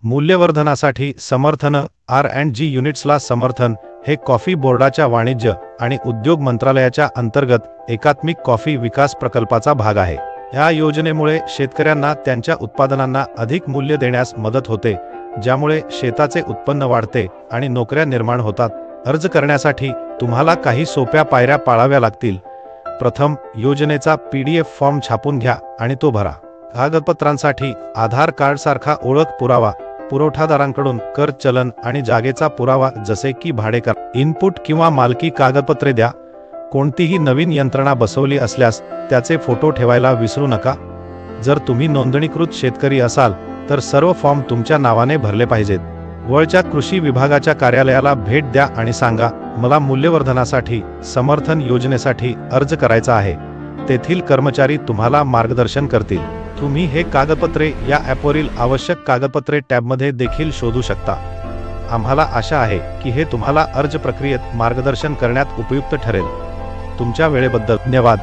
मूल्यवर्धनासाठी समर्थन R&G युनिट्सला समर्थन हे कॉफी बोर्डाच्या वाणिज्य आणि उद्योग मंत्रालयाच्या अंतर्गत एकात्मिक कॉफी विकास प्रकल्पाचा भाग आहे। या योजनेमुळे शेतकऱ्यांना त्यांच्या उत्पादनांना अधिक मूल्य देण्यास मदत होते, ज्यामुळे शेताचे उत्पन्न वाढते आणि नोकऱ्या निर्माण होतात। अर्ज करण्यासाठी तुम्हाला काही सोप्या पायऱ्या पाळाव्या लागतील। प्रथम, योजनेचा PDF फॉर्म छापून घ्या आणि तो भरा। कागदपत्रांसाठी आधार कार्ड सारखा ओळख पुरावा, पुरवठादारांकडून कर चलन आणि जागेचा पुरावा जसे की भाडेकर, इनपुट किंवा मालकी कागदपत्रे द्या। कोणतीही नवीन यंत्रणा बसवली असल्यास त्याचे फोटो ठेवायला विसरू नका। जर तुम्ही नोंदणीकृत शेतकरी असाल तर सर्व फॉर्म तुमच्या नावाने भरले पाहिजेत। वळच्या कृषी विभागाच्या कार्यालयाला भेट द्या आणि सांगा, मला मूल्यवर्धनासाठी समर्थन योजनेसाठी अर्ज करायचा आहे। तेथील कर्मचारी तुम्हाला मार्गदर्शन करतील। तुम्ही हे कागदपत्रे या ॲपवरील आवश्यक कागदपत्रे टॅबमध्ये देखील शोधू शकता। आम्हाला आशा आहे की हे तुम्हाला अर्ज प्रक्रियेत मार्गदर्शन करण्यात उपयुक्त ठरेल। तुमच्या वेळेबद्दल धन्यवाद।